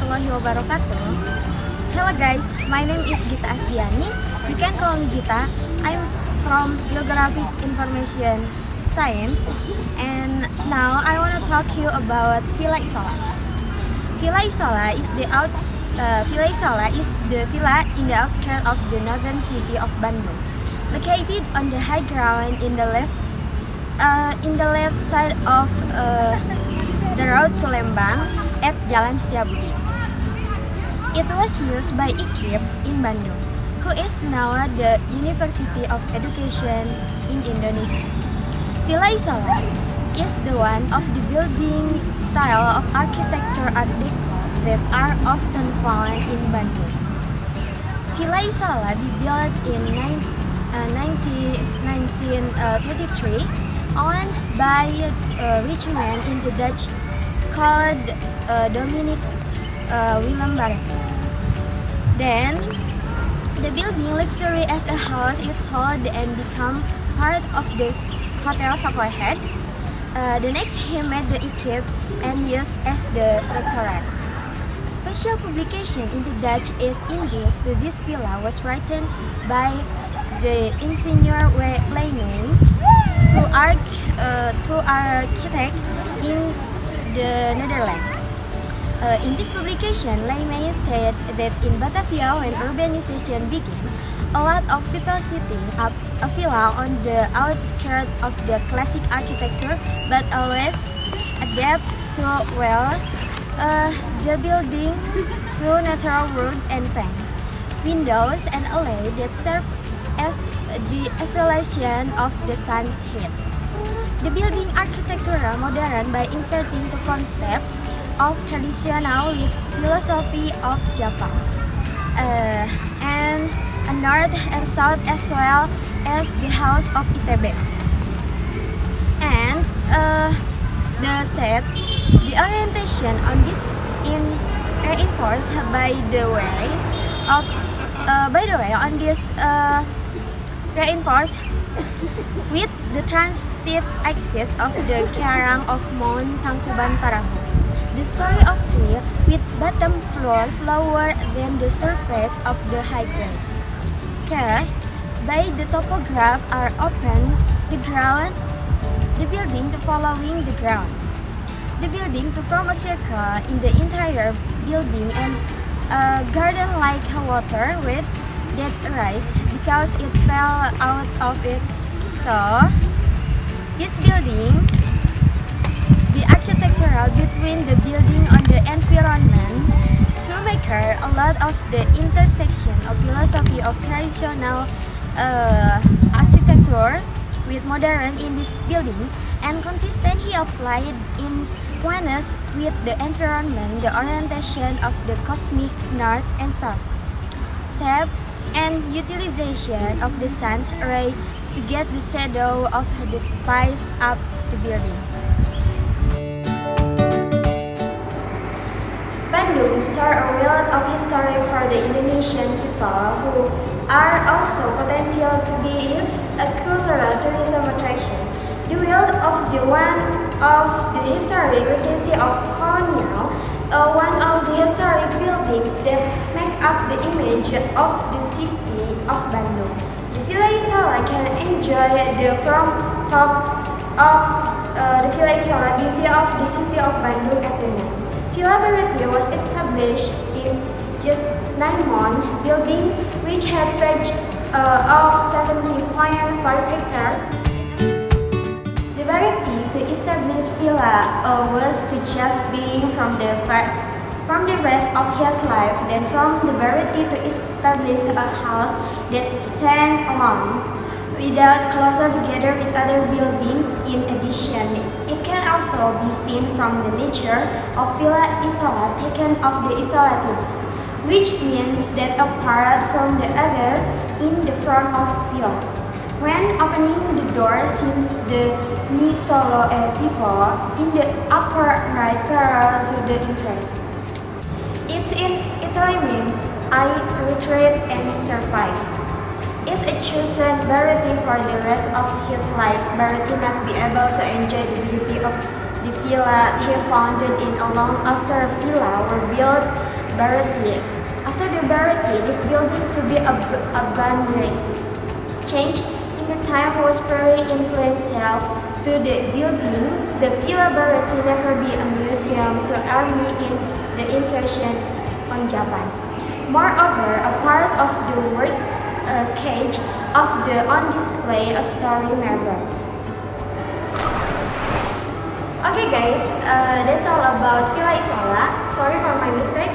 warahmatullahi wabarakatuh. Hello guys, my name is Gita Asdiani. You can call me Gita. I'm from Geographic Information Science, and now I want to talk you about Villa Isola. Villa Isola is the villa in the outskirts of the northern city of Bandung, located on the high ground in the left side of the road to Lembang at Jalan Setiabudi. It was used by IKIP in Bandung, who is now the University of Education in Indonesia. Villa Isola is the one of the building style of architecture Art Deco that are often found in Bandung. Villa Isola be built in 1933, owned by a rich man in the Dutch called Dominic Willem Barrett. Then, the building luxury as a house is sold and become part of the Hotel Sokohead. The next he made the IKIP and used as the rectorate. A special publication in the Dutch is Indies to this villa was written by the Ingenieur Leijman to architect in the Netherlands. In this publication, Leijman said that in Batavia, when urbanization began, a lot of people setting up a villa on the outskirts of the classic architecture, but always adapt to the building to natural wood and fence, windows, and alley that serve as the isolation of the sun's heat. The building architecture modern by inserting the concept of traditional with philosophy of Japan, and a north and south as well as the house of ITB. And the orientation on this in reinforced by the way on this reinforced with the transit axis of the Kiarang of Mount Tangkuban Parahu. The story of tree with bottom floors lower than the surface of the high grade. Cast by the topograph are open the building to following the ground. The building to form a circle in the entire building and a garden-like water waves that rise because it fell out of it. So, this building, the architectural between the building on the environment, shoemaker a lot of the intersection of philosophy of traditional architecture with modern in this building, and consistent he applied in oneness with the environment, the orientation of the cosmic north and south, shape and utilization of the sun's ray to get the shadow of the spice up the building. Bandung store a wealth of history for the Indonesian people who are also potential to be used as cultural tourism attraction. The wealth of the historic legacy of colonial, one of the historic buildings that make up the image of the city of Bandung. The Villa Isola can enjoy the from top of the Villa Isola beauty of the city of Bandung at the night. Villa Barrett was established in just 9 months, building which had patch of 70.5 hectares. The variety to establish villa was to just being from the rest of his life, then from the variety to establish a house that stand alone without closer together with other buildings. In addition, it can also be seen from the nature of Villa Isola taken of the isolated, which means that apart from the others in the front of villa. When opening the door seems the mi solo e vivo in the upper right parallel to the interest. It in Italy means I retreat and survive. Is a chosen variety for the rest of his life. Barrett did not be able to enjoy the beauty of the villa he founded in along after villa were built barely. After the barely, this building to be abandoned. Change in the time was very influential to the building. The Villa Barati never be a museum to army in the invasion on Japan. Moreover, a part of the work cage of the on display a story marble. Okay guys, that's all about Villa Isola. Sorry for my mistake.